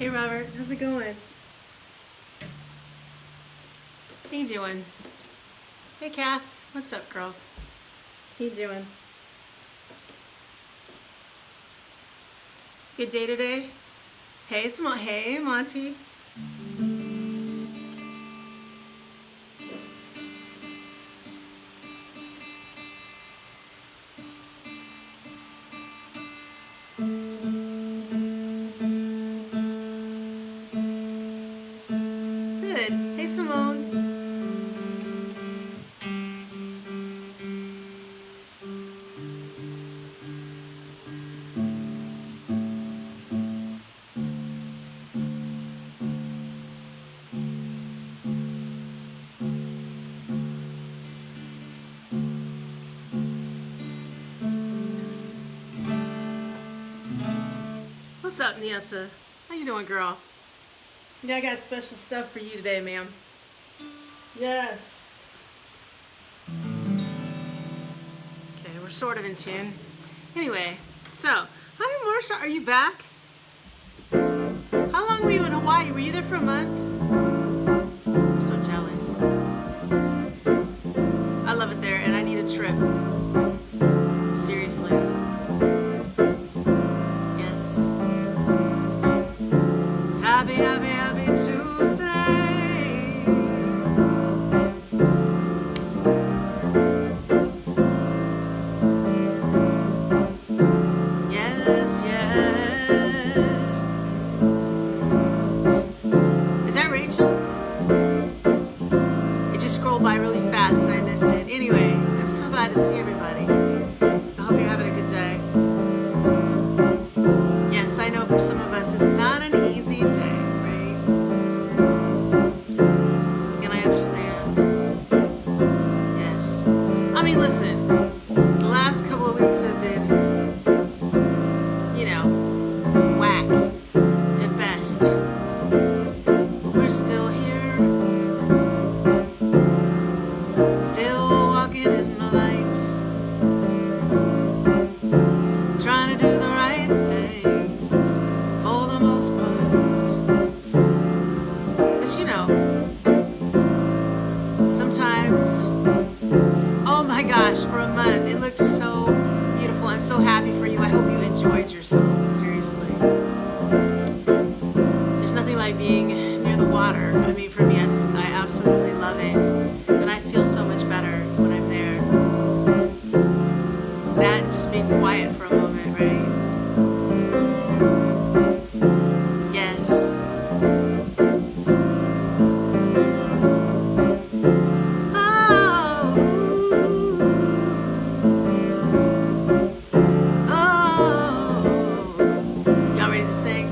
Hey Robert, how's it going? How you doing? Hey Kath, what's up girl? How you doing? Good day today? Hey hey Monty. Good. Hey Simone. What's up, Nyatsa? How you doing, girl? Yeah, I got special stuff for you today, ma'am. Yes. Okay, we're sort of in tune. Anyway, so, hi Marsha, are you back? How long were you in Hawaii? Were you there for a month? I'm so jealous. I love it there, and I need a trip. Seriously. Yes. Happy, happy, happy Tuesday. Yes, yes. Is that Rachel? It just scrolled by really fast and I missed it. Anyway, I'm so glad to see everybody. I hope you're having a good day. Yes, I know for some of us it's not an easy day, right? And I understand. Yes. I mean, listen, the last couple of weeks have been, you know, whack at best. But we're still here, still walking in the light, trying to do the right things for the most part. But you know, sometimes, oh my gosh, for a month, it looks so beautiful. I'm so happy for you. I hope you enjoyed yourself, seriously. There's nothing like being near the water. I mean, for me, I absolutely love it. And I feel so much better when I'm there. That and just being quiet for a moment, right? Yes. Y'all ready to sing?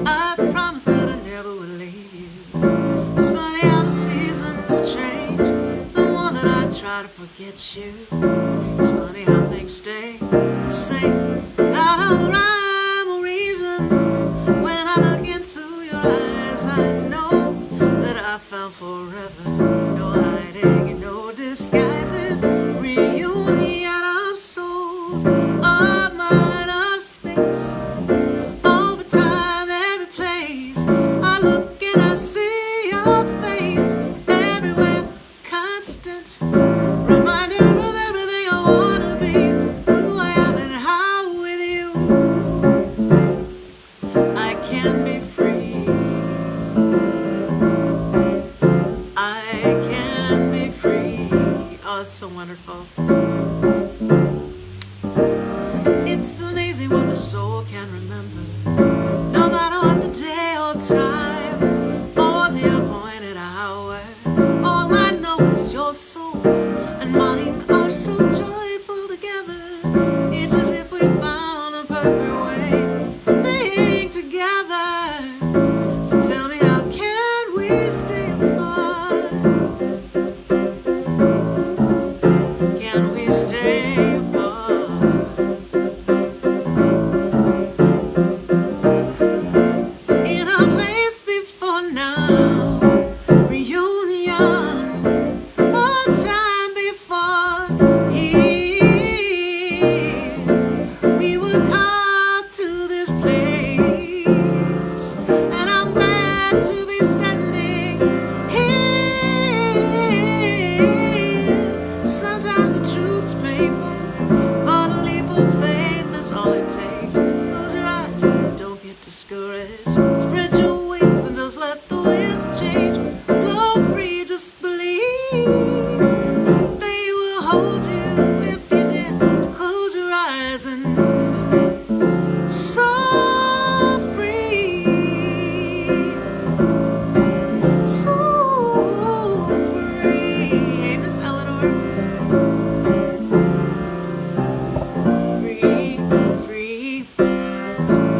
I promise that I never will leave you. It's funny how the seasons change. The more that I try to forget you, it's funny how things stay the same. Without a rhyme or reason, when I look into your eyes, I know that I found forever. No hiding and no disguises. Reunion of souls, of mind, of space. Over time, every place I look and I see your face. Everywhere, constant reminder of everything I wanna be, who I am and how with you I can be free. I can be free. Oh, it's so wonderful. It's amazing what the soul can remember, no matter what the day or time or the appointed hour. All I know is your soul and mine are so joyful together. It's as if we found a perfect way to being together. So tell me, how can we stay apart? Can this place, and I'm glad to be standing here. Sometimes the truth's painful, but a leap of faith is all it takes. Close your eyes, don't get discouraged. Spread your wings and just let the winds of change blow free. Just believe they will hold you if you dare to close your eyes and so free, so free. Hey, Miss Eleanor. Free, free,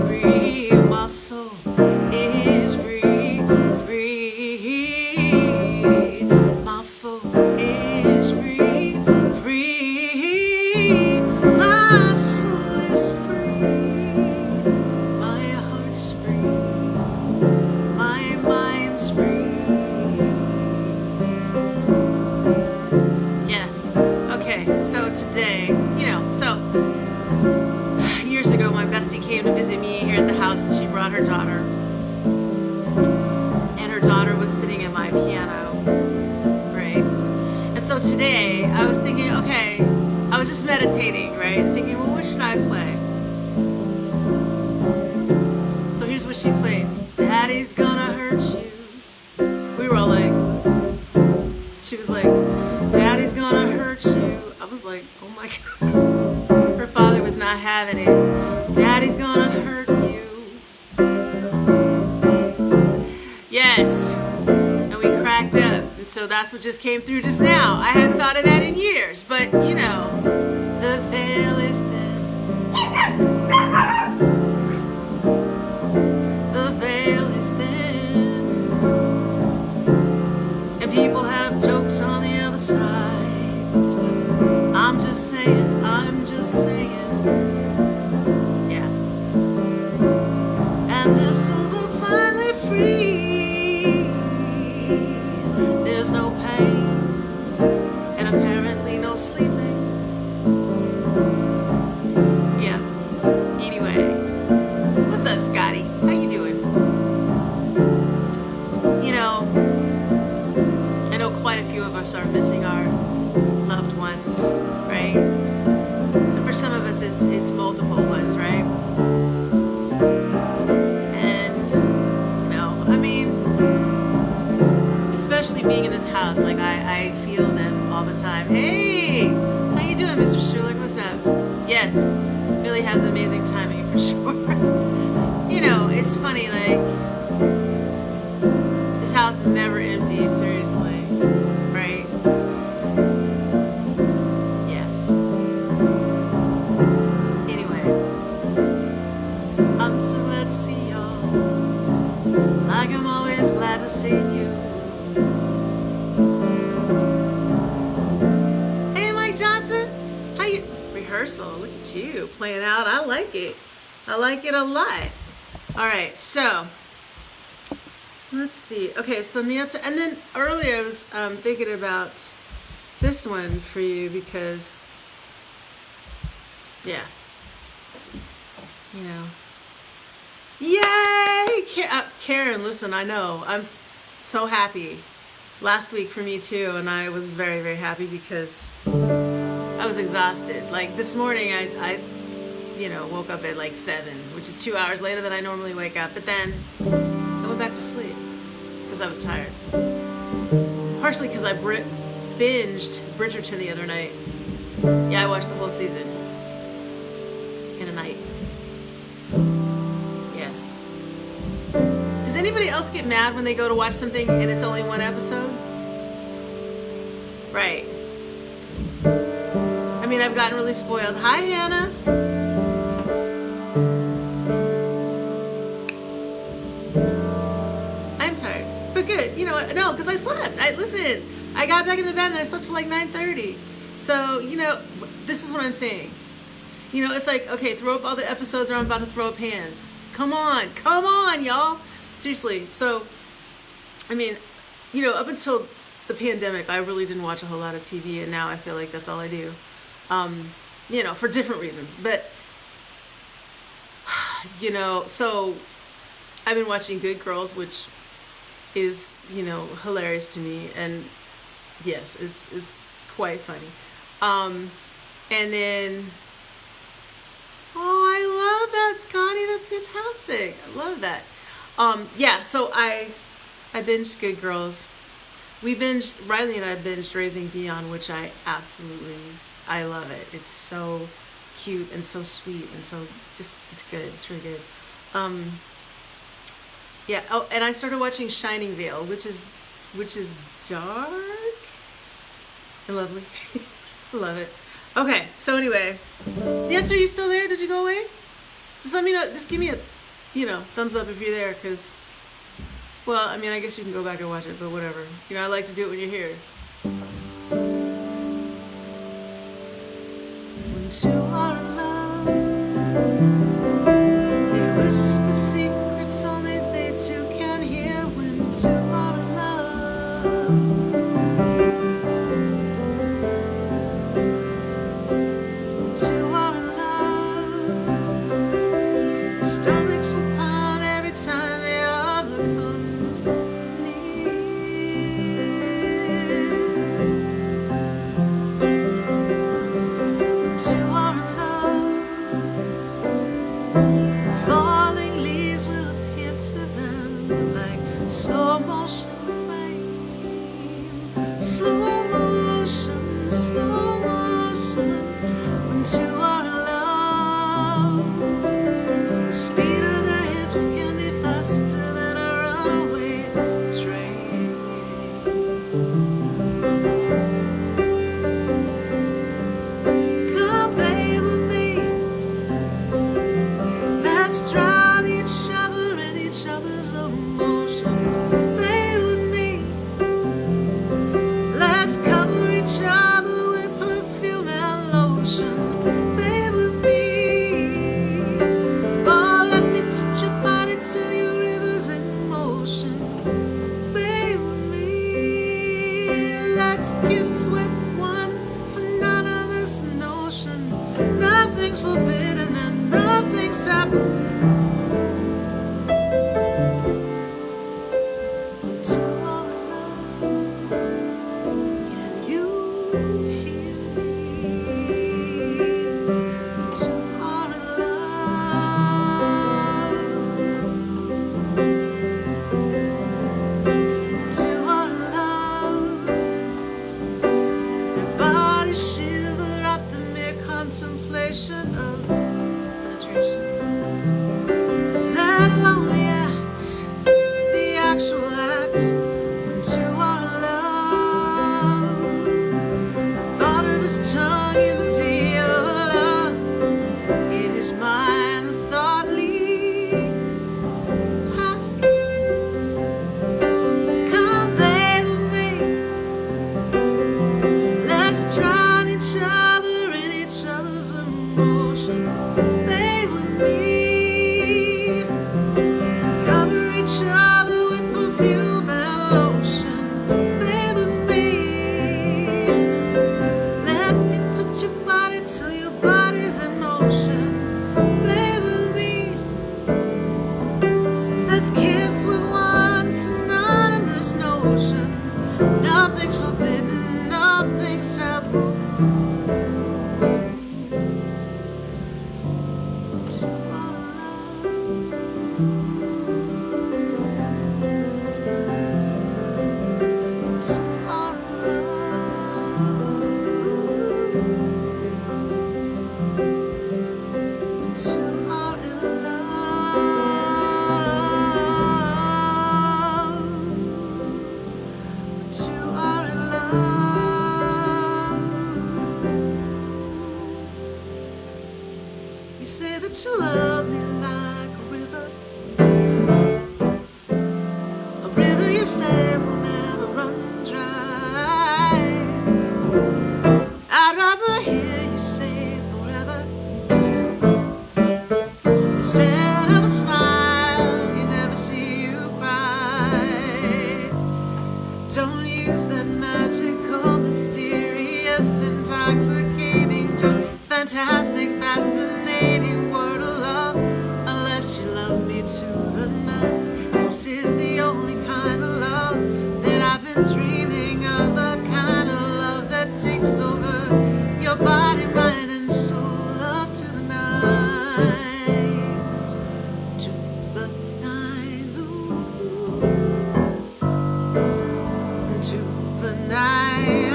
free. My soul is free, free. My soul is free, free. My soul is free. My heart's free. My mind's free. Yes. Okay, so today, so years ago my bestie came to visit me here at the house, and she brought her daughter. And her daughter was sitting at my piano, right? And so today I was thinking, okay, I was just meditating, right? Thinking, well, what should I play? So here's what she played. Daddy's gonna hurt you. We were all like, she was like, Daddy's gonna hurt you. I was like, oh my goodness. Her father was not having it. Daddy's gonna hurt you. Yes. And we cracked up. And so that's what just came through just now. I hadn't thought of that in years, but the veil is thin. The veil is thin. And people have jokes on the other side. I'm just saying, yeah. And their souls are finally free. There's no pain, and apparently no sleeping. Yeah. Anyway, what's up, Scotty? How you doing? I know quite a few of us are missing our loved ones, right? And for some of us, it's multiple ones, right? And especially being in this house, like I feel them all the time. Hey, how you doing, Mr. Schulich? What's up? Yes, Billy has amazing timing for sure. It's funny, like this house is never empty, seriously, right? Yes. Anyway, I'm so glad to see y'all, like I'm always glad to see you. Hey, Mike Johnson, how you? Rehearsal, look at you playing out. I like it. I like it a lot. All right, so let's see. Okay, so Nancy, and then earlier I was thinking about this one for you because, yeah, yay! Karen, listen, I know, I'm so happy. Last week for me too, and I was very, very happy because I was exhausted. Like this morning, I woke up at like 7, which is 2 hours later than I normally wake up. But then I went back to sleep because I was tired. Partially because I binged Bridgerton the other night. Yeah, I watched the whole season in a night. Yes. Does anybody else get mad when they go to watch something and it's only one episode? Right. I mean, I've gotten really spoiled. Hi, Hannah. I'm tired, but good. You know what? No, because I slept. Listen, I got back in the bed and I slept till like 9:30. So, this is what I'm saying. It's like, okay, throw up all the episodes or I'm about to throw up hands. Come on, y'all. Seriously. So, I mean, up until the pandemic, I really didn't watch a whole lot of TV, and now I feel like that's all I do. For different reasons. But You know, so I've been watching Good Girls, which is, you know, hilarious to me, and yes, it's quite funny. And then, oh, I love that, Scotty. That's fantastic. I love that. Yeah, so I binged Good Girls. Riley and I binged Raising Dion, which I love it. It's so cute and so sweet and so it's good. It's really good. Yeah. Oh, and I started watching Shining Vale, which is dark and lovely. Love it. Okay. So anyway, Nancy, are you still there? Did you go away? Just let me know. Just give me a, you know, thumbs up if you're there, because, well, I mean, I guess you can go back and watch it, but whatever. You know, I like to do it when you're here. When two are in love, they whisper secrets only they two can hear. When two are in love, when two are in love, the stomachs will pound every time the other comes near. When two are in love, falling leaves will appear to them like slow motion rain. Slow motion, slow motion. When two are in love, the speed of their hips can be faster than a runaway train. Come play with me. Let's drown each other in each other's emotions. Play with me. Let's cover each other with perfume and lotion. Play with me. Oh, let me touch your body till your river's in motion. Play with me. Let's kiss with one synonymous notion. Nothing's forbidden and nothing's taboo. When two are in love, can you hear me? When two are in love, when two are in love, their bodies shiver at the mere contemplation of penetration. That lonely act, the actual act. When two are in love, the thought of his tongue in the viola, in his mind the thought leads the pack. Come play with me. Let's drown each other in each other's emotions. Play with me. Cover each other with perfume and lotion. Play with me. Let me touch your body till your body's in motion. Play with me. Let's kiss with one synonymous notion. Nothing's forbidden, nothing's taboo. When two are in love, when two are in love, when two are in love, when two are in love. You say that you love me like a river you say will never run dry. I'd rather hear you say forever instead of a smile. You never see you cry. Don't use that magical, mysterious, intoxicating, joy, fantastic, fascinating word of love unless love me to the night. This is the only kind of love that I've been dreaming of, the kind of love that takes over your body, mind, and soul. Love to the nines, to the nines, ooh, to the nines.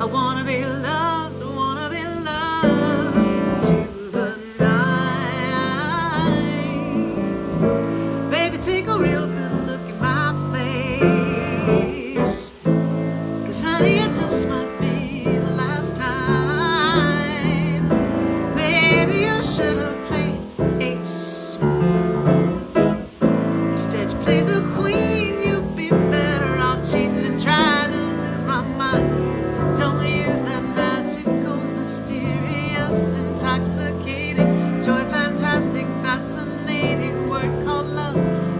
I wanna be loved, I wanna be loved to the nines. Baby, take a real good look at my face, 'cause honey, it just might be the last time. Maybe you should have played ace. Instead you played the queen. You'd be better off cheating and trying to lose my mind. Don't use that magical, mysterious, intoxicating, joy, fantastic, fascinating word called love,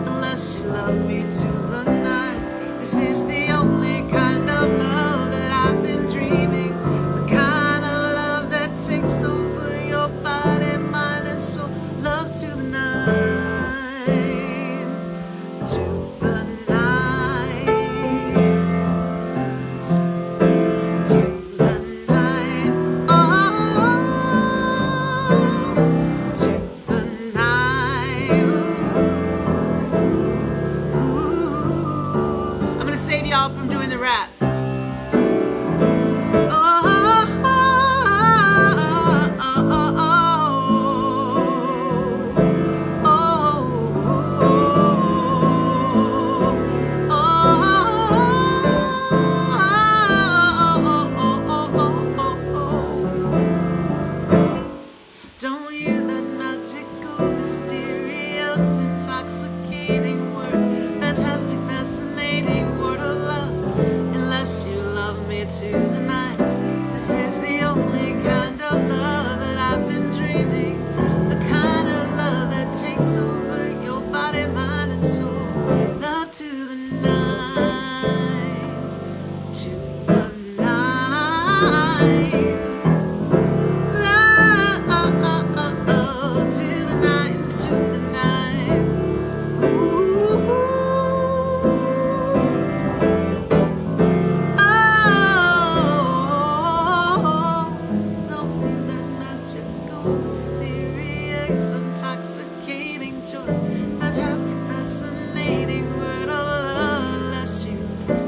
unless you love me to the night. This is the only kind of love that I've been dreaming, the kind of love that takes over your body, mind, and soul. Love to the nines, to the nines, to the nines, oh, to the nines. Ooh. I'm gonna save y'all from doing the rap. Don't use that magical, mysterious, intoxicating word, fantastic, fascinating word of love, unless you love me to the night. This is the only kind of love that I've been dreaming, the kind of love that takes over your body, mind, and soul. Love to the nines, to the nines. Love to the nines, to the nines. Ooh. Oh, don't lose that magical, mysterious, intoxicating joy, fantastic, fascinating word of love, unless you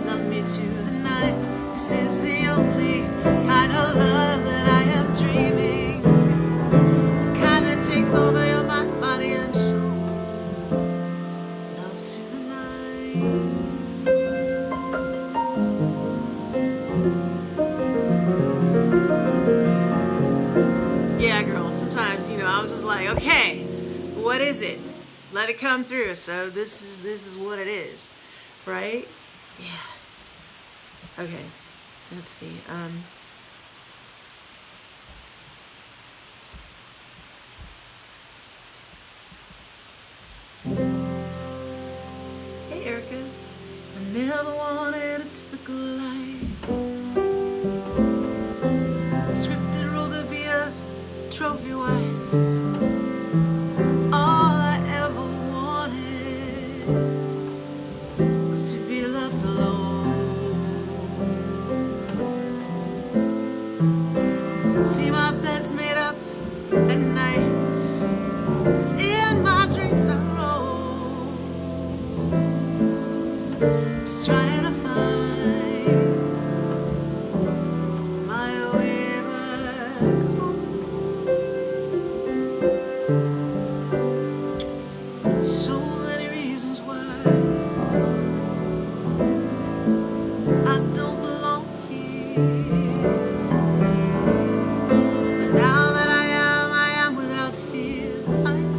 love me to the night. This is the only kind of love that I am dreaming, the kind that takes over your mind, body, and soul. Love to the night. Yeah, girl, sometimes, I was just like, okay, what is it? Let it come through. So this is what it is, right? Yeah. Okay, let's see. Hey, Erica. I never wanted a typical life, scripted role to be a trophy wife. All I ever wanted was to be left alone. See, my bed's made up at night, 'cause in my dreams I roll, just trying to find my way back home. So many reasons why I don't belong here. Now that I am without fear. I am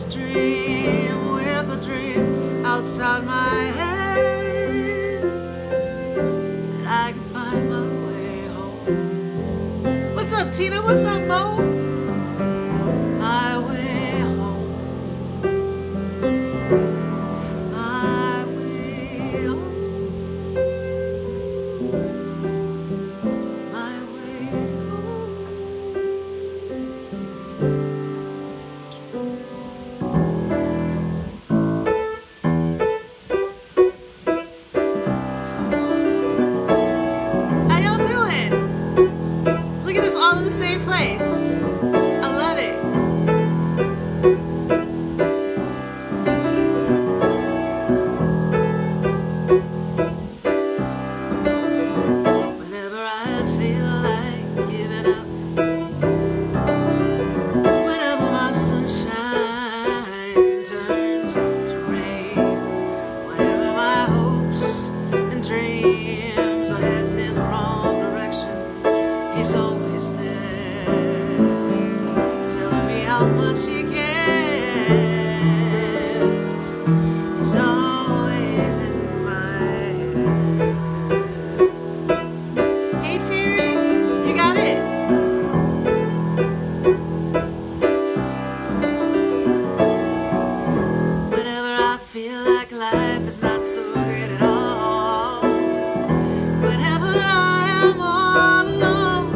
stream with a dream outside my head, and I can find my way home. What's up, Tina? What's up, Mo? My way home. My way home. My way home. How y'all doing? Look at us all in the same place. I love it. Whenever I feel like giving up, whenever my sunshine turns to rain, whenever my hopes and dreams are heading in the wrong direction, he's always there, telling me how much he cares. He's always in my head. Hey Terry, you got it. Whenever I feel like life is not so great at all, whenever I am all alone,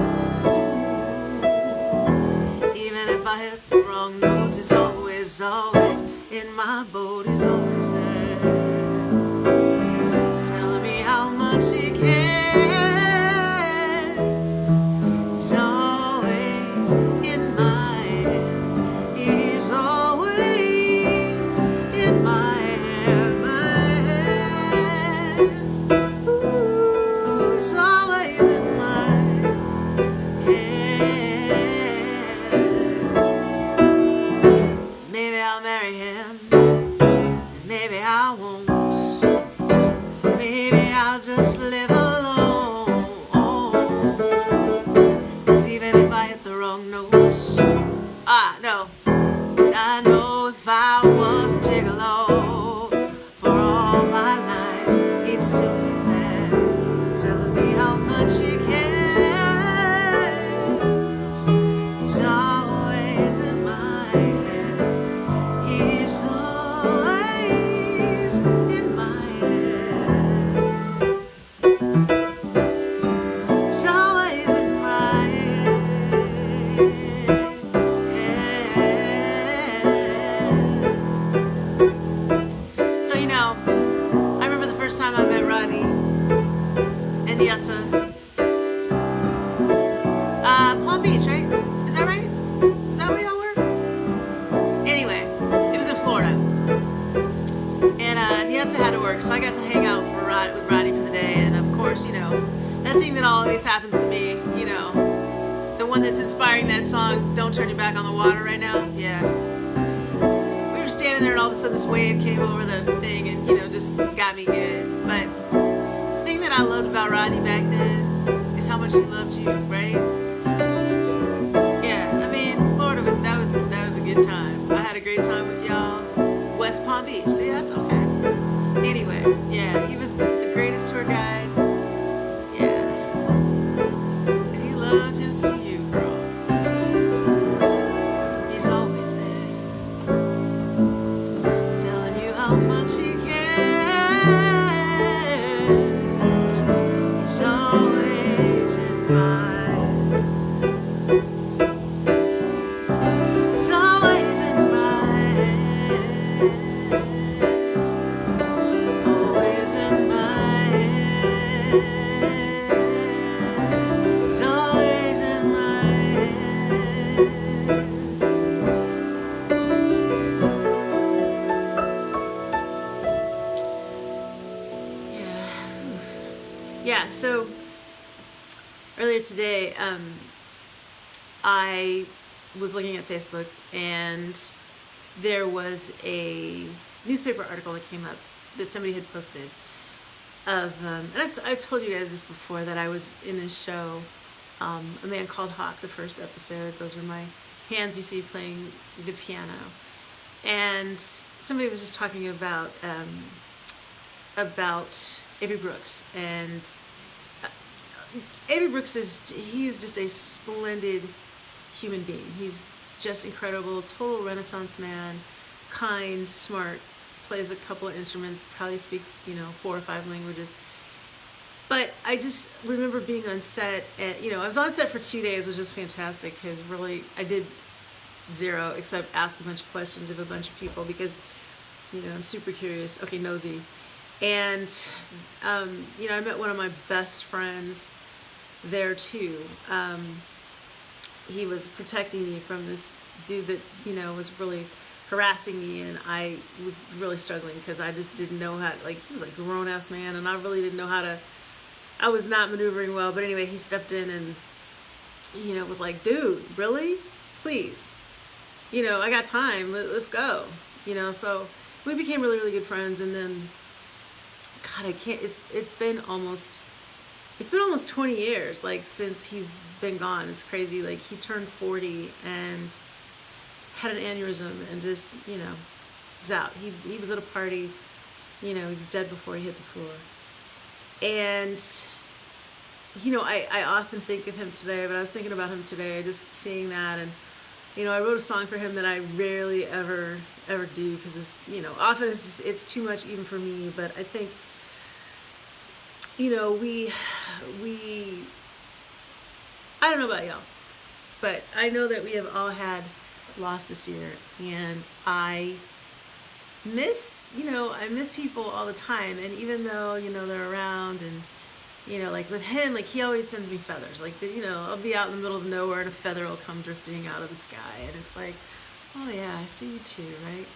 even if I hit the wrong notes, he's always, always in my boat. He's always there, telling me how much he cares. He's always in my head. He's always in my head, my head. Ooh, he's always in my head. Maybe I'll marry him, and maybe I won't. Maybe I'll just live alone. 'Cause even if I hit the wrong notes, no. 'Cause I know if I was a gigolo for all my life, he'd still be there, telling me how much he cares. He's always in my head. He's always in my head. He's always in my head. So I remember the first time I met Rodney and Yetta. Palm Beach, right? Is that right? Is that where y'all were? Anyway, it was in Florida. And Yetta had to work, so I got to hang out with Rodney for the day. And of course, that thing that always happens to me, the one that's inspiring that song, Don't Turn Your Back on the Water right now. Yeah. We were standing there and all of a sudden this wave came over the thing and, just got me good. But the thing that I loved about Rodney back then is how much he loved you, right? Yeah, I mean, Florida that was a good time. I had a great time with y'all. West Palm Beach, see, that's okay. Anyway, yeah, he was the greatest tour guide. Yeah. And he loved him some you, girl. He's always there, telling you how much he cares. He's always in my head. He's always in my head. Always in my head. He's always in my head. Yeah, so earlier today, I was looking at Facebook and there was a newspaper article that came up that somebody had posted of, and I've told you guys this before, that I was in this show, A Man Called Hawk, the first episode. Those are my hands you see playing the piano. and somebody was just talking about Avery Brooks, and Avery Brooks he's just a splendid human being. He's just incredible, total Renaissance man, kind, smart, plays a couple of instruments, probably speaks 4 or 5 languages. But I just remember being on set, and I was on set for 2 days, which was fantastic because really I did zero except ask a bunch of questions of a bunch of people because I'm super curious, nosy. And I met one of my best friends there too. He was protecting me from this dude that was really harassing me, and I was really struggling because I just didn't know how to, he was a grown-ass man, and I really didn't know how to, I was not maneuvering well. But anyway, he stepped in and was like, dude, really, please, I got time, let's go. So we became really, really good friends. And then God, I can't, it's been almost 20 years, since he's been gone. It's crazy. He turned 40 and had an aneurysm and just, was out. He was at a party, he was dead before he hit the floor. And, I often think of him today, but I was thinking about him today, just seeing that. And, I wrote a song for him that I rarely ever do because it's, often it's too much even for me. But I think, we I don't know about y'all, but I know that we have all had loss this year, and I miss people all the time. And even though they're around, and with him, he always sends me feathers. I'll be out in the middle of nowhere and a feather will come drifting out of the sky, and it's like, oh yeah, I see you too, right?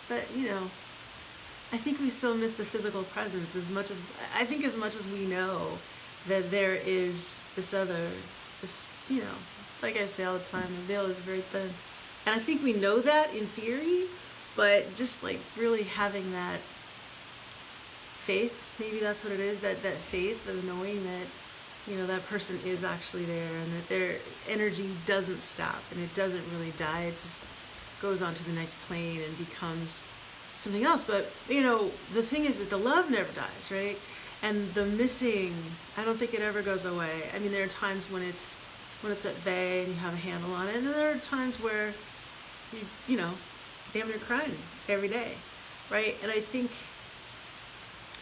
But I think we still miss the physical presence as much as we know that there is this, like I say all the time, the veil is very thin. And I think we know that in theory, but just really having that faith, maybe that's what it is, that faith of knowing that, that person is actually there, and that their energy doesn't stop and it doesn't really die. It just goes on to the next plane and becomes something else. But the thing is that the love never dies, right? And the missing, I don't think it ever goes away. I mean, there are times when it's at bay and you have a handle on it, and there are times where you damn near crying every day, right? And I think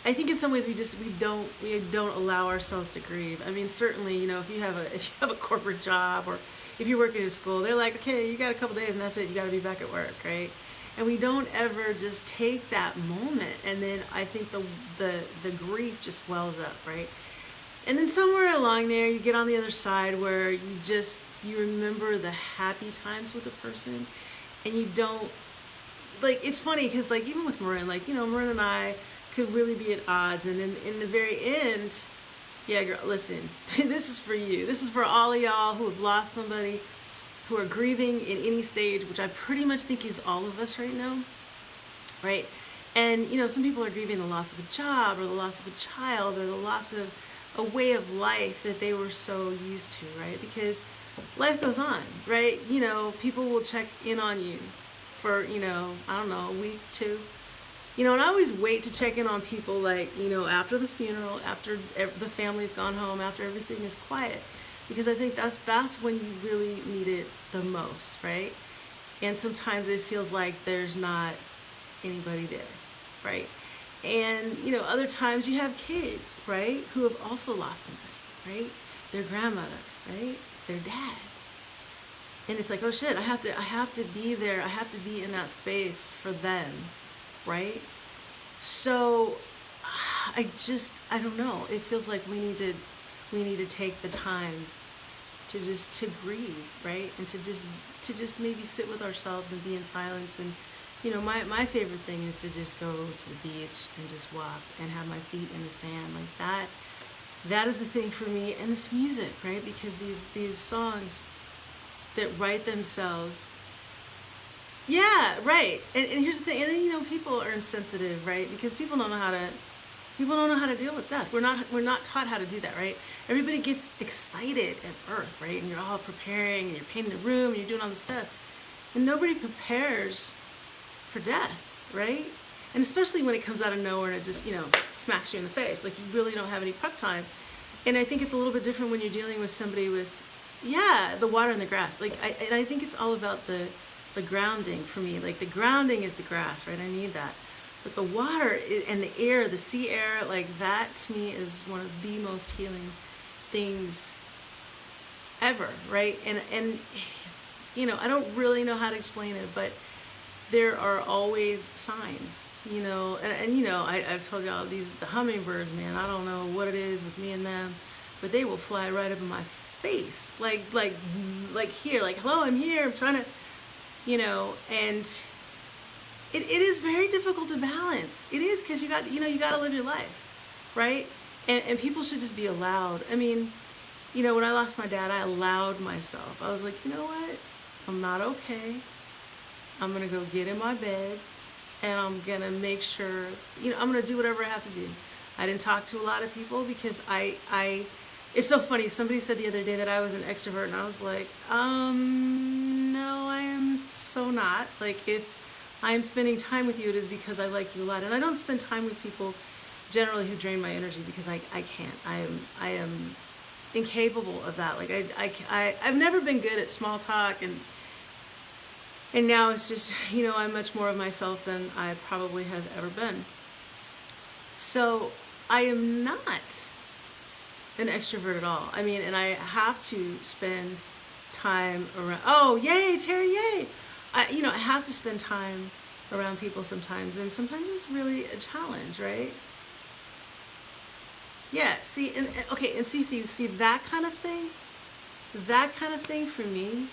in some ways we don't allow ourselves to grieve. I mean, certainly, if you have a corporate job, or if you're working in school, they're like, okay, you got a couple days and that's it, you got to be back at work, right? And we don't ever just take that moment, and then I think the grief just wells up, right? And then somewhere along there, you get on the other side where you remember the happy times with the person, and you don't, it's funny because even with Marin, Marin and I could really be at odds, and in the very end, yeah, girl, listen, this is for you. This is for all of y'all who have lost somebody, who are grieving in any stage, which I pretty much think is all of us right now, right? And, some people are grieving the loss of a job, or the loss of a child, or the loss of a way of life that they were so used to, right? Because life goes on, right? People will check in on you for, I don't know, a week, 2. And I always wait to check in on people, after the funeral, after the family's gone home, after everything is quiet. Because I think that's when you really need it the most, right? And sometimes it feels like there's not anybody there, right? And, other times you have kids, right, who have also lost somebody, right? Their grandmother, right? Their dad. And it's like, oh shit, I have to be there. I have to be in that space for them, right? So I don't know. It feels like we need to take the time to grieve, right? And to just maybe sit with ourselves and be in silence. And my favorite thing is to just go to the beach and just walk and have my feet in the sand, that is the thing for me. And this music, right? Because these songs that write themselves, yeah, right. And here's the thing, and then people are insensitive, right? Because people don't know how to deal with death. We're not taught how to do that, right? Everybody gets excited at birth, right? And you're all preparing, and you're painting the room, and you're doing all this stuff. And nobody prepares for death, right? And especially when it comes out of nowhere and it just, smacks you in the face. Like, you really don't have any prep time. And I think it's a little bit different when you're dealing with somebody with, the water and the grass. Like, I think it's all about the grounding for me. Like, the grounding is the grass, right? I need that. But the water and the air, the sea air, like, that to me is one of the most healing things ever, right? And I don't really know how to explain it, but there are always signs, I've told y'all the hummingbirds, man, I don't know what it is with me and them, but they will fly right up in my face, like here, like, hello, I'm here, I'm trying to, and it is very difficult to balance. It is, because you got to live your life, right? And people should just be allowed. I mean, when I lost my dad, I allowed myself. I was like, you know what? I'm not okay. I'm going to go get in my bed, and I'm going to make sure, I'm going to do whatever I have to do. I didn't talk to a lot of people because it's so funny. Somebody said the other day that I was an extrovert, and I was like, no, I am so not. Like, if I'm spending time with you, it is because I like you a lot. And I don't spend time with people generally who drain my energy, because I can't. I am incapable of that. Like, I've never been good at small talk, and now it's just, I'm much more of myself than I probably have ever been. So I am not an extrovert at all. I mean, and I have to spend time around, oh, yay, Terry, yay. I have to spend time around people sometimes, and sometimes it's really a challenge, right? Yeah, see, and see that kind of thing for me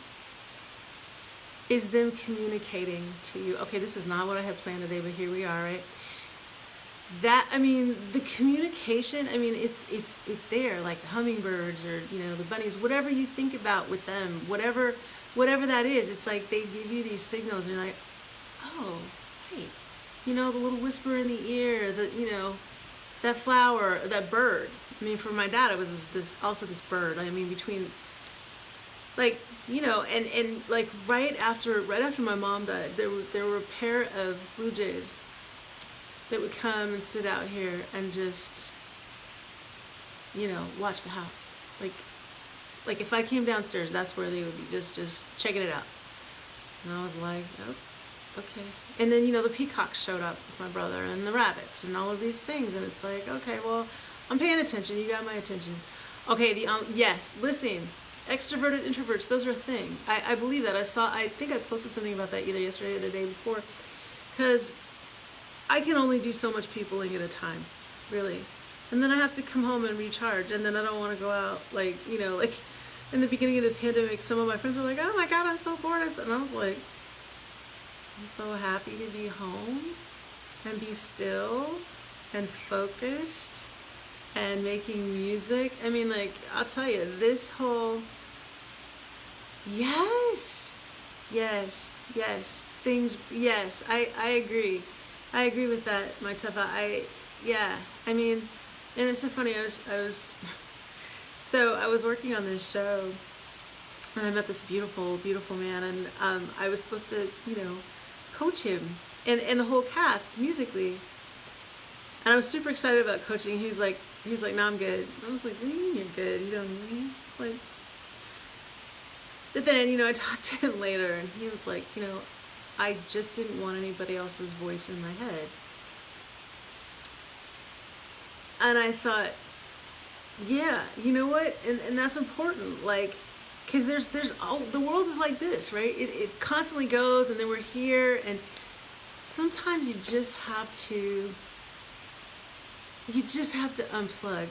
is them communicating to you, okay, this is not what I had planned today, but here we are, right? The communication, it's there, like the hummingbirds or, the bunnies, whatever you think about with them, whatever that is, it's like they give you these signals, and you're like, oh, hey, the little whisper in the ear, that flower, that bird. For my dad, it was this bird. Between, like, and like right after my mom died, there were a pair of blue jays that would come and sit out here and just, watch the house. Like if I came downstairs, that's where they would be, just checking it out. And I was like, oh, okay. And then, the peacocks showed up with my brother, and the rabbits, and all of these things. And it's like, okay, well, I'm paying attention. You got my attention. Okay, yes, listen, extroverted introverts, those are a thing. I believe that. I think I posted something about that either yesterday or the day before, because I can only do so much peopling at a time, really. And then I have to come home and recharge, and then I don't want to go out, like in the beginning of the pandemic, some of my friends were like, oh my God, I'm so bored. And I was like, I'm so happy to be home and be still and focused and making music. I'll tell you, this whole, yes, things, yes, I agree. I agree with that, my Tufa. And it's so funny, I was so I was working on this show, and I met this beautiful, beautiful man, and I was supposed to, coach him and the whole cast musically. And I was super excited about coaching. He's like, no, I'm good. I was like, what do you mean you're good? You don't need me? It's like, but then, I talked to him later, and he was like, I just didn't want anybody else's voice in my head. And I thought, yeah, you know what? And that's important. Like, because the world is like this, right? It constantly goes, and then we're here, and sometimes you just have to unplug,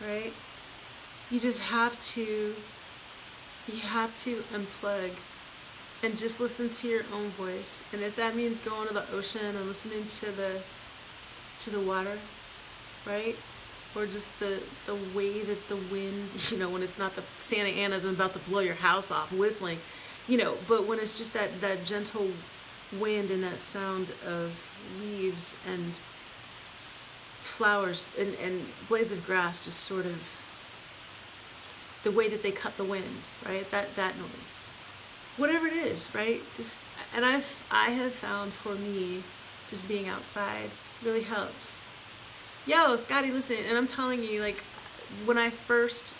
right? You have to unplug and just listen to your own voice. And if that means going to the ocean and listening to the water, right? Or just the way that the wind, when it's not the Santa Ana's about to blow your house off whistling, but when it's just that gentle wind and that sound of leaves and flowers and blades of grass, just sort of the way that they cut the wind, right? That noise. Whatever it is, right? Just And I have found for me, just being outside really helps. Yo, Scotty, listen, and I'm telling you, like, when I first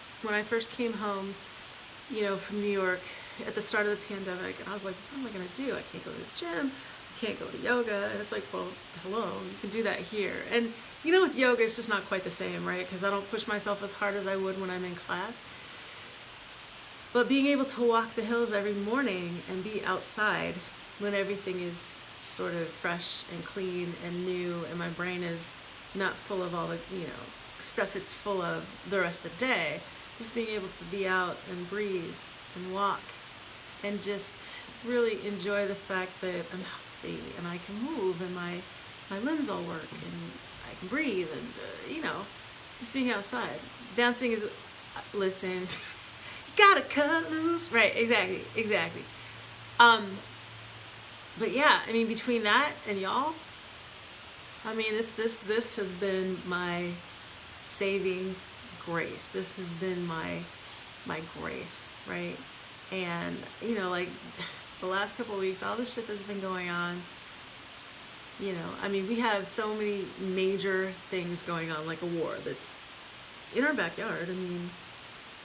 came home, you know, from New York at the start of the pandemic, and I was like, what am I gonna do? I can't go to the gym, I can't go to yoga. And it's like, well, hello, you can do that here. And you know, with yoga, it's just not quite the same, right? Because I don't push myself as hard as I would when I'm in class. But being able to walk the hills every morning and be outside when everything is sort of fresh and clean and new, and my brain is not full of all the, you know, stuff it's full of the rest of the day, just being able to be out and breathe and walk and just really enjoy the fact that I'm healthy and I can move and my limbs all work and I can breathe and, you know, just being outside. Dancing is, listen, you gotta cut loose. Right, exactly. But yeah, I mean, between that and y'all, I mean, this has been my saving grace. This has been my grace, right? And you know, like the last couple of weeks, all the shit that's been going on, you know, I mean, we have so many major things going on, like a war that's in our backyard. I mean,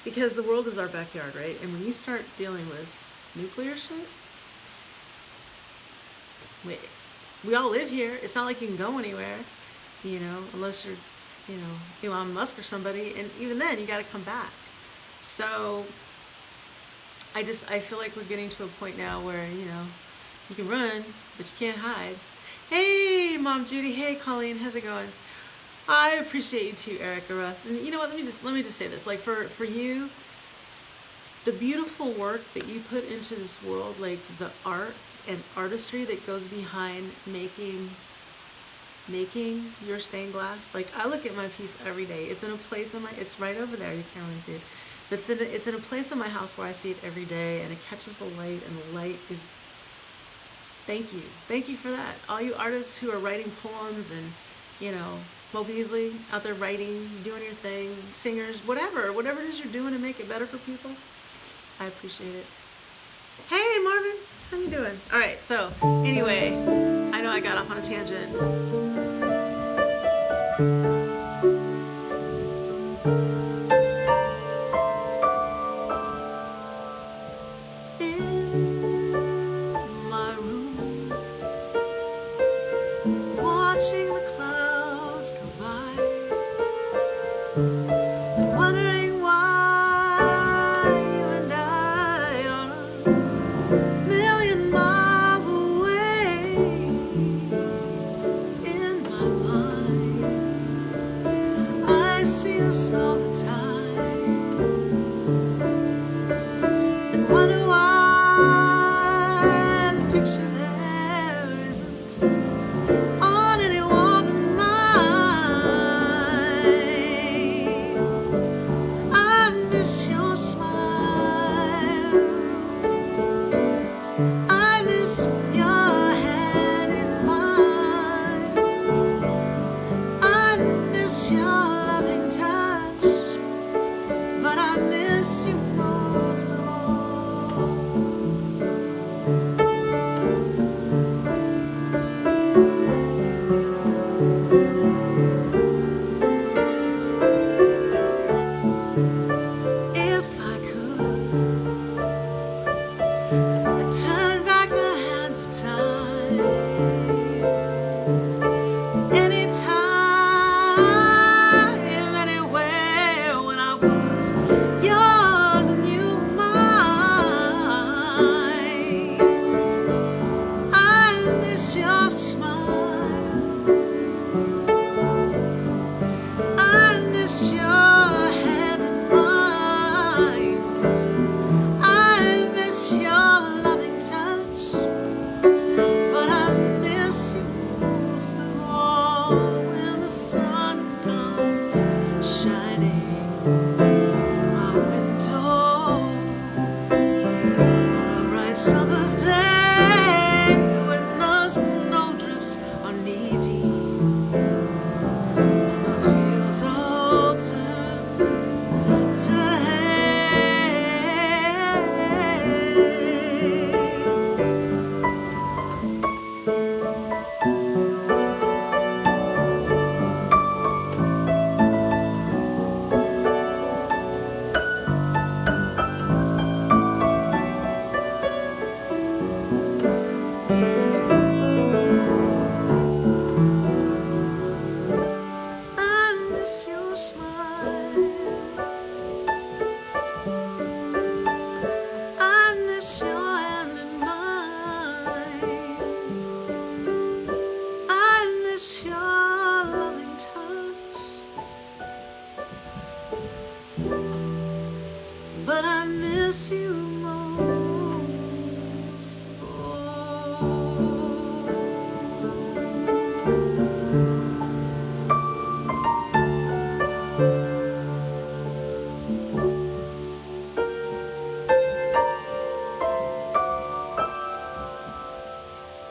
because the world is our backyard, right? And when you start dealing with nuclear shit, we all live here. It's not like you can go anywhere, you know, unless you're, you know, Elon Musk or somebody. And even then, you got to come back. So I feel like we're getting to a point now where, you know, you can run, but you can't hide. Hey, Mom Judy. Hey, Colleen. How's it going? I appreciate you too, Erica Rust. And you know what? Let me just say this. Like for you, the beautiful work that you put into this world, like the art and artistry that goes behind making your stained glass. Like I look at my piece every day. It's in a place in my, it's right over there. You can't really see it. But it's in a place in my house where I see it every day, and it catches the light, and the light is, thank you. Thank you for that. All you artists who are writing poems and, you know, Mo Beasley out there writing, doing your thing, singers, whatever it is you're doing to make it better for people. I appreciate it. Hey, Marvin. How you doing? All right, so anyway, I know I got off on a tangent. In my room, watching the clouds go by, and wondering why you and I are a million miles away. In my mind, I see us all the time, and wonder why the picture there isn't on any wall but mine. I miss your smile, I miss your hand in mine, I miss your loving touch, but I miss you most of all. If I could turn back the hands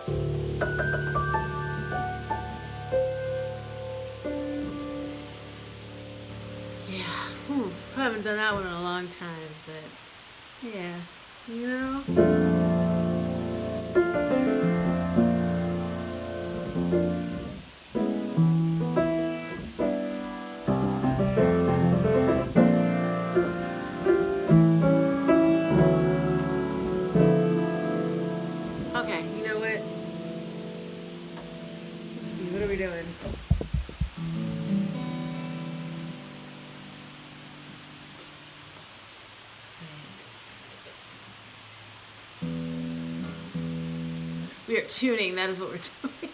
Yeah, whew, I haven't done that one in a long time, but yeah, you know. Okay, you know what? Let's see, what are we doing? We are tuning, that is what we're doing.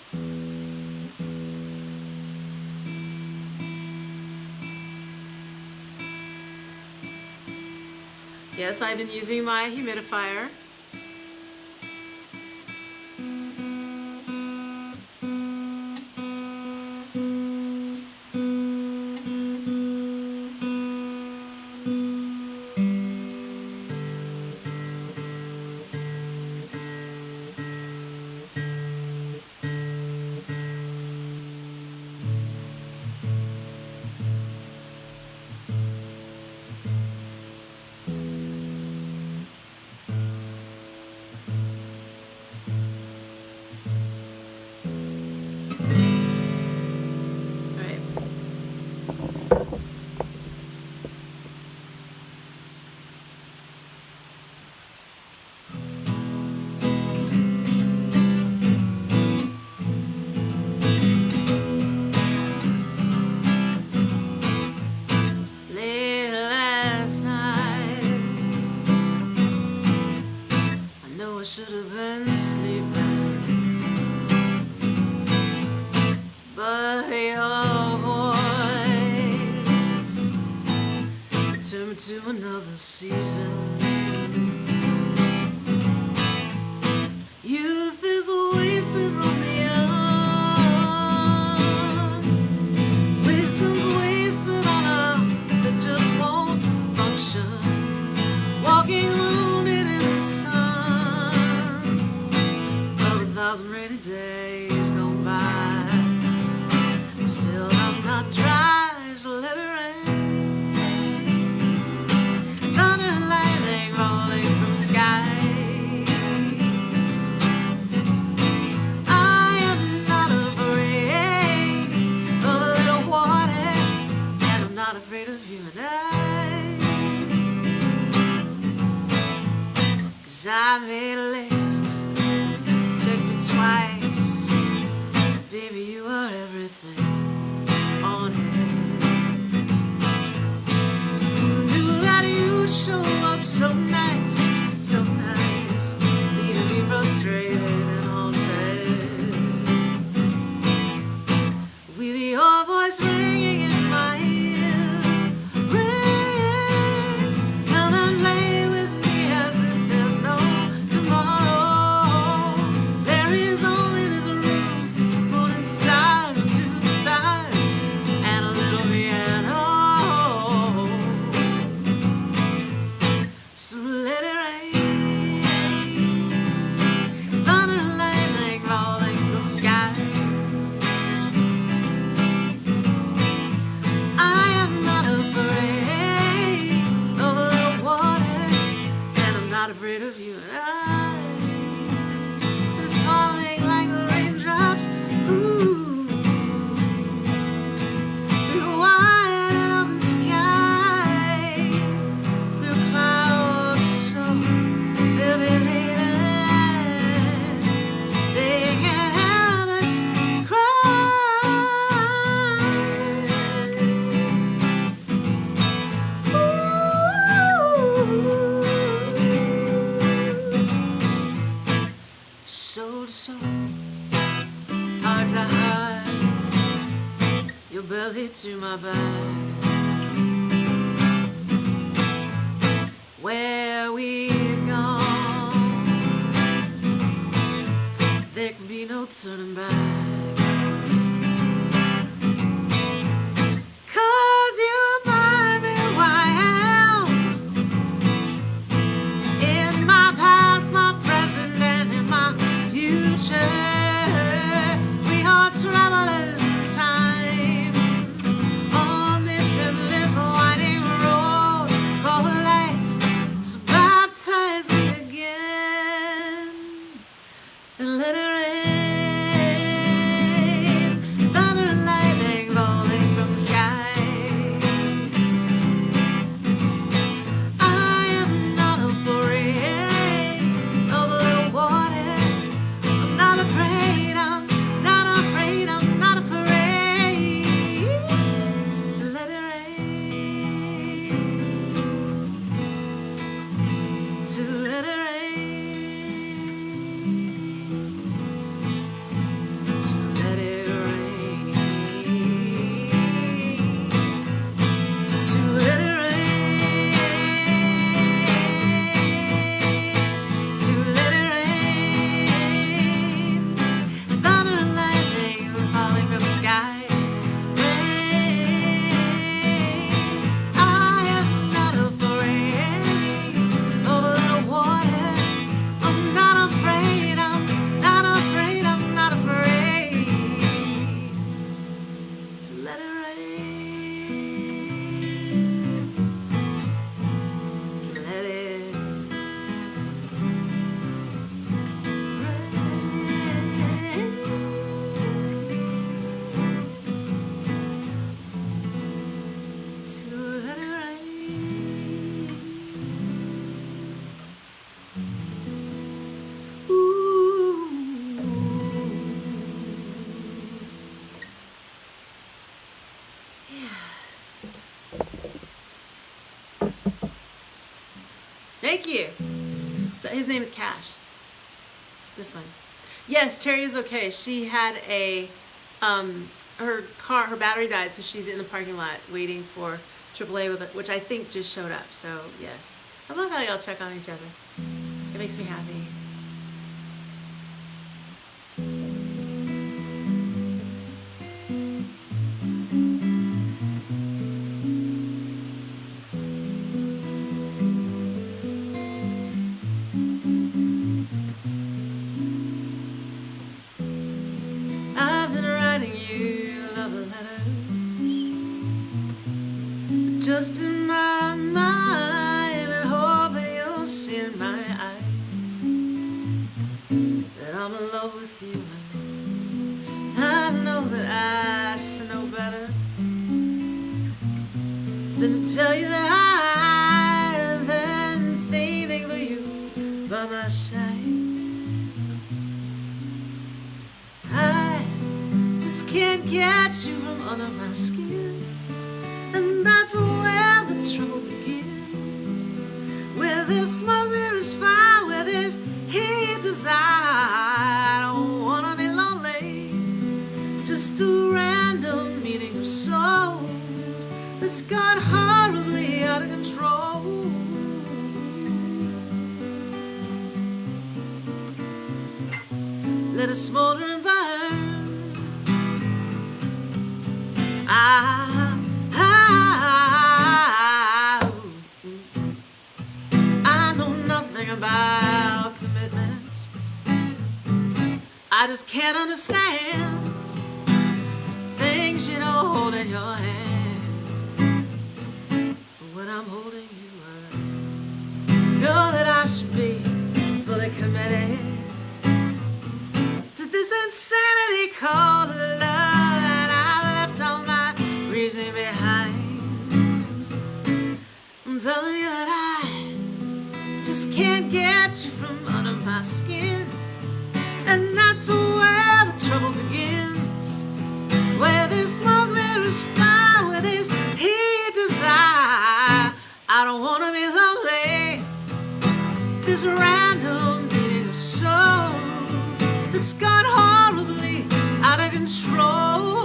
Yes, I've been using my humidifier. I should have been sleeping, but your voice took me to another season. Youth is wasted on the young. Wisdom's wasted on a that just won't function. Walking wounded in the sun. 1,000 rainy days gone by. Still I'm not dry, so let it rain. Thunder and lightning falling from the skies. I am not afraid of a little water, and I'm not afraid of you and I. 'Cause I made a list, checked it twice. Baby, you are everything on it. Knew that you'd show up so nice, so nice. Leaving me frustrated and haunted. With your voice ringing in my ears, ring. Come and play with me as if there's no tomorrow. There is only this roof, moon and stars, and two guitars, and a little piano. So let it rain. Thunder and lightning falling from the skies. I am not afraid of a little water, and I'm not afraid of you and I. And falling like the raindrops, ooh, through the wide and open sky, through clouds so they'll be leaving. They can't help but cry. Soul to soul, heart to heart, your belly to my back. Where we've gone, there can be no turning back. 'Cause you remind me who I am, in my past, my present, and in my future. and let it rain. Thunder and lightning falling from the sky. I am not afraid of a little water. I'm not afraid, I'm not afraid, I'm not afraid to let it rain, to let it rain. Thank you. So his name is Cash. This one. Yes, Terry is okay. She had a, her battery died, so she's in the parking lot waiting for AAA with it, which I think just showed up. So yes, I love how y'all check on each other. It makes me happy. Just in my mind, and hoping you'll see in my eyes that I'm in love with you. I know that I should know better than to tell you that I've been feeling for you by my side. I just can't get you from under my skin. And that's where the trouble begins. Where there's smoke, there is fire. Where there's heat, desire. I don't wanna be lonely. Just a random meeting of souls that's got horribly out of control. Let it smolder and burn. I know nothing about commitment. I just can't understand things you don't hold in your hand. But when I'm holding you, I know that I should be fully committed to this insanity called love. And I left all my reason behind. I'm telling you that I just can't get you from under my skin. And that's where the trouble begins. Where there's smoke, there is fire. Where there's heat, desire. I don't wanna be lonely. This random meeting of souls that's gone horribly out of control.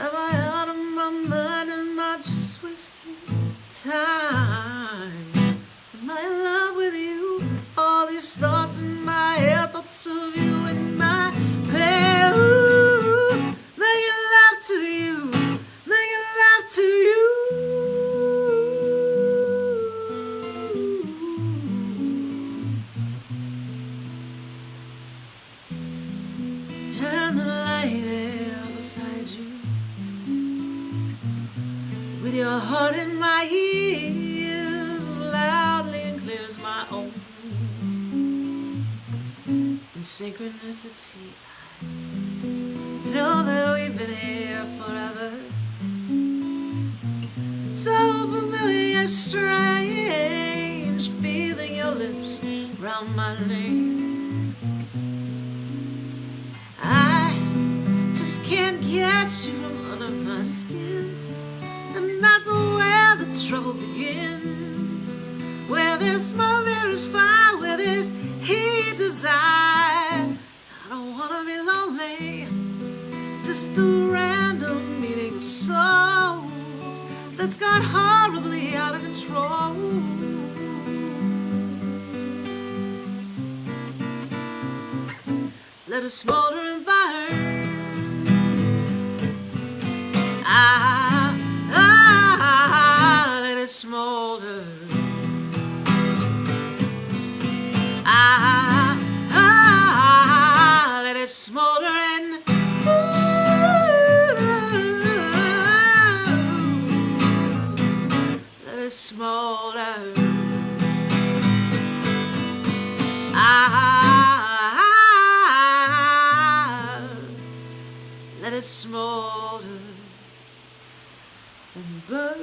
Am I out of my mind? Am I just wasting time? Am I in love with you? All these thoughts in my head, thoughts of you in my bed. Ooh, making love to you, making love to you. And the light there beside you, with your heart in my ear. synchronicity. I know that we've been here forever. So familiar, strange, feeling your lips round my name. I just can't get you from under my skin, and that's where the trouble begins. Where there's smoke, there is fire. Where there's heat, desire. I don't wanna be lonely, just a random meeting of souls that's got horribly out of control. Let it smolder and burn. Let it smolder. Let it smolder and let it smolder. Let it smolder and burn.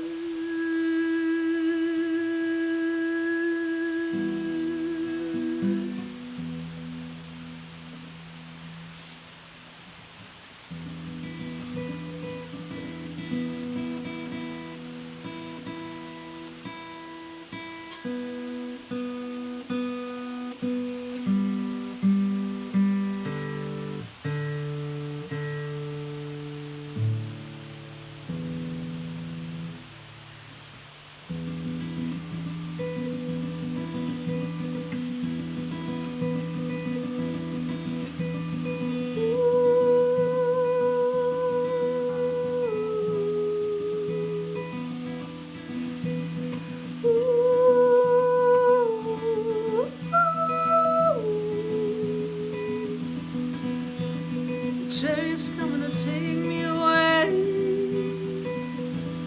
Train's coming to take me away.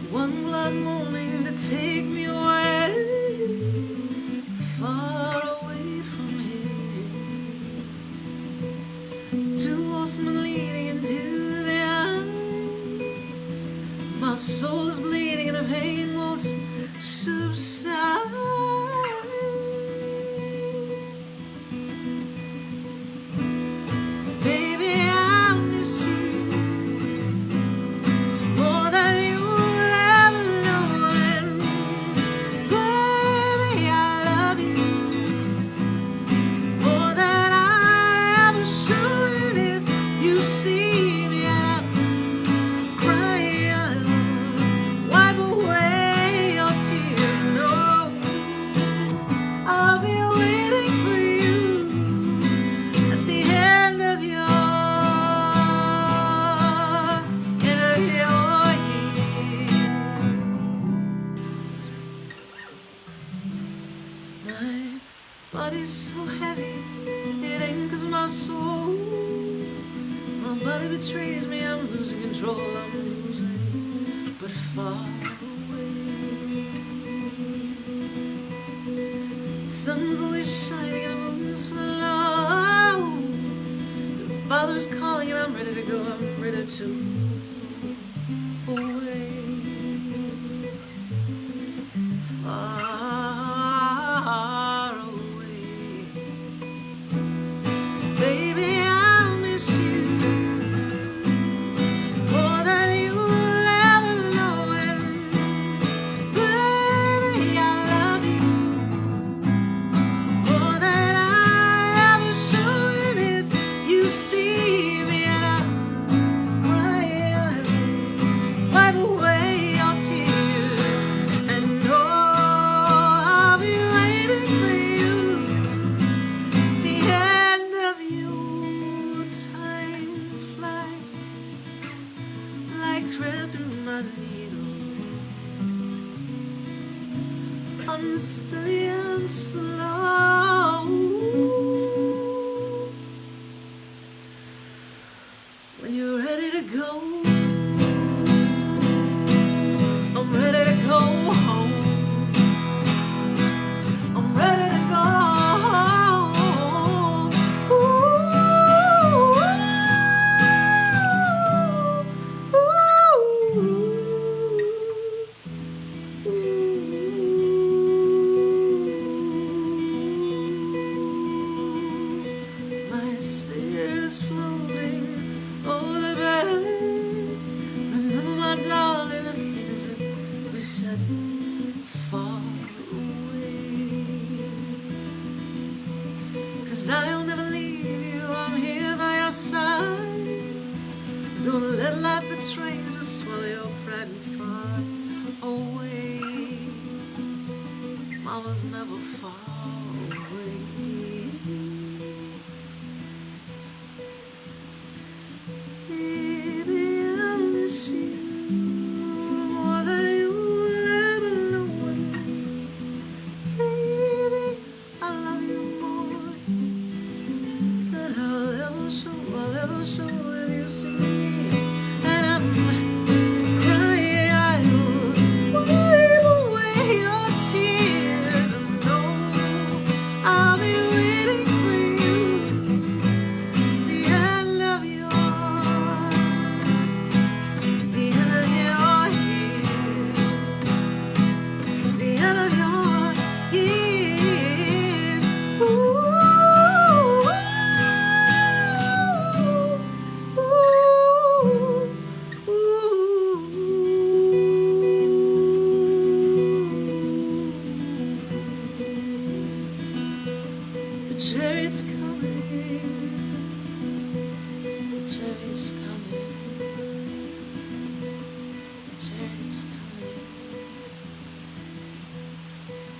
One glad morning to take me away, far away from here. Two horsemen leading into the eye. My soul is bleeding and the pain won't subside. See me and I'm crying, wipe away your tears. No, I'll be waiting for you at the end of your year. My body's so heavy, it ain't 'cause my soul. My body betrays me, I'm losing control, I'm losing, but far away. The sun's always shining and the moon's low. The Father's calling and I'm ready to go, I'm ready to away. Far away. Baby, I'll miss you. See me and I'm crying, wipe away your tears, and I'll be waiting for you. The end of your time flies like thread through my needle, unsteady and slow. When you're ready to go, I'm ready to go home. I'm ready to go home. Ooh. far away. 'Cause I'll never leave you, I'm here by your side. Don't let life betray you, just swallow your pride and far away. Mama's never far away. Baby, I miss you more than you will ever know. Baby, I love you more than I'll ever show if you see me. And I'm crying, I will wipe away your tears. And know I'll be waiting for you. The end of your the end of your years. Ooh, ooh, ooh. The chariot's coming. The chariot's coming. The chariot's coming.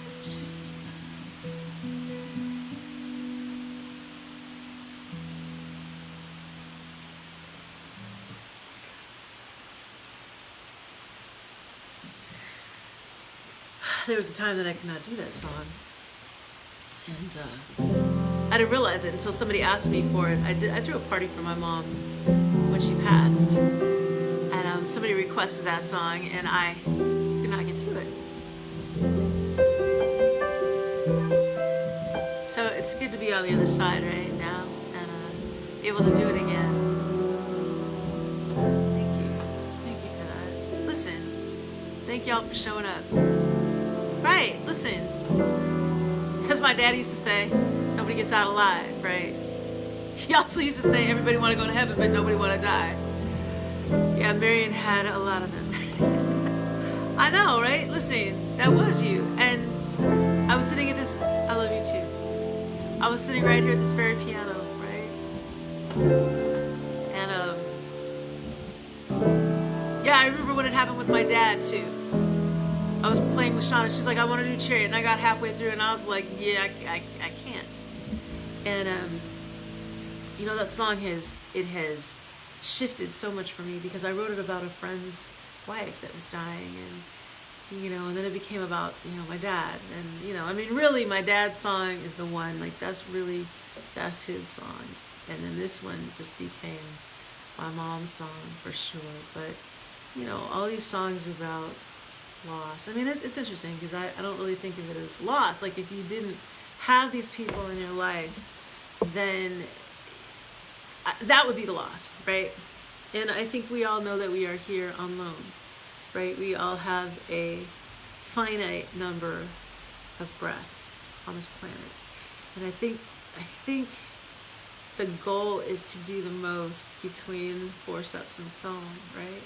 The chariot's coming. There was a time that I could not do that song, and I didn't realize it until somebody asked me for it. I threw a party for my mom when she passed, and somebody requested that song, and I could not get through it. So it's good to be on the other side right now and able to do it again. Thank you for that. Listen, thank y'all for showing up. Right, listen. As my dad used to say, nobody gets out alive, right? He also used to say, everybody want to go to heaven, but nobody want to die. Yeah, Marion had a lot of them. I know, right? Listen, that was you. And I was sitting at this, I love you too. I was sitting right here at this very piano, right? And, yeah, I remember when it happened with my dad too. I was playing with Shauna. She was like, I want to do Chariot. And I got halfway through and I was like, yeah, I can't. And, you know, that song has shifted so much for me because I wrote it about a friend's wife that was dying. And, you know, and then it became about, you know, my dad. And, you know, I mean, really, my dad's song is the one. Like, that's his song. And then this one just became my mom's song for sure. But, you know, all these songs about loss. I mean, it's interesting because I don't really think of it as loss. Like, if you didn't have these people in your life, then that would be the loss, right? And I think we all know that we are here on loan, right? We all have a finite number of breaths on this planet. And I think the goal is to do the most between forceps and stone, right?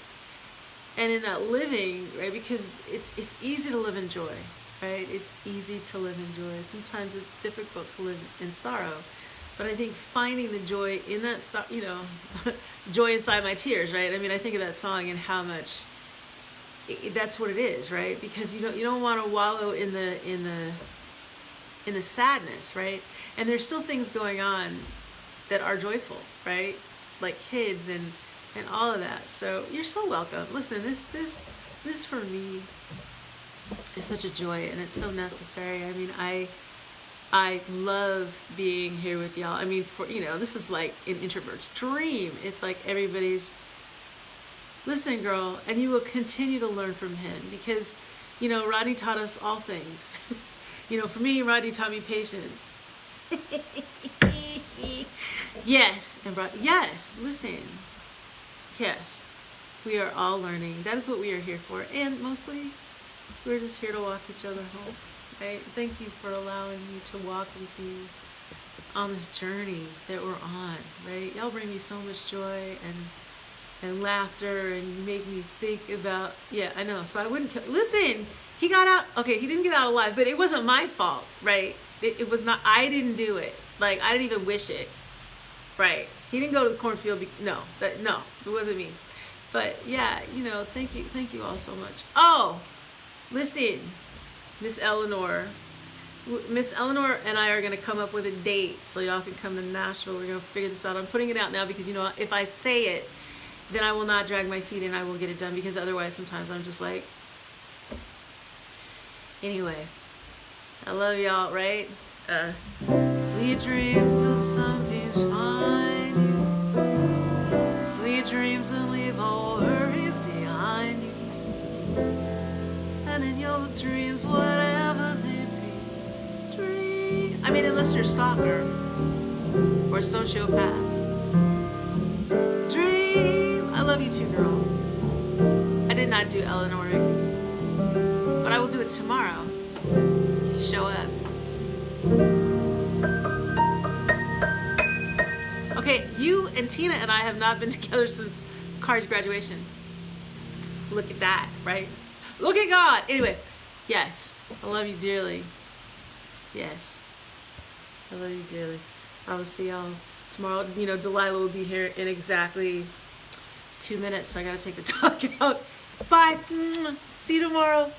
And in that living, right, because it's easy to live in joy, right? It's easy to live in joy. Sometimes it's difficult to live in sorrow. But I think finding the joy in that, you know, joy inside my tears, right? I mean, I think of that song and how much that's what it is, right? Because you don't want to wallow in the sadness, right? And there's still things going on that are joyful, right? Like kids and all of that. So you're so welcome. Listen, this for me is such a joy, and it's so necessary. I mean, I love being here with y'all. I mean, this is like an introvert's dream. It's like everybody's, listen, girl, and you will continue to learn from him because, you know, Rodney taught us all things. You know, for me, Rodney taught me patience. Yes, and yes, listen. Yes, we are all learning. That is what we are here for. And mostly, we're just here to walk each other home. Right? Thank you for allowing me to walk with you on this journey that we're on. Right? Y'all bring me so much joy and laughter, and you make me think about. Yeah, I know. So I wouldn't listen. He got out. Okay, he didn't get out alive, but it wasn't my fault, right? It was not. I didn't do it. Like, I didn't even wish it, right? He didn't go to the cornfield. No, it wasn't me. But yeah, you know, thank you all so much. Oh, listen, Miss Eleanor and I are gonna come up with a date so y'all can come to Nashville. We're gonna figure this out. I'm putting it out now because, you know, if I say it, then I will not drag my feet and I will get it done, because otherwise sometimes I'm just like, anyway, I love y'all, right? Sweet dreams till something's find you. Sweet dreams and leave all worries behind you. And in your dreams, whatever they be, dream. I mean, unless you're a stalker or sociopath. Dream. I love you too, girl. I did not do Eleanor, but I will do it tomorrow. You show up. Okay, you and Tina and I have not been together since Car's graduation. Look at that, right? Look at God. Anyway, yes, I love you dearly. Yes, I love you dearly. I will see y'all tomorrow. You know, Delilah will be here in exactly 2 minutes, so I gotta take the dog out. Bye. See you tomorrow.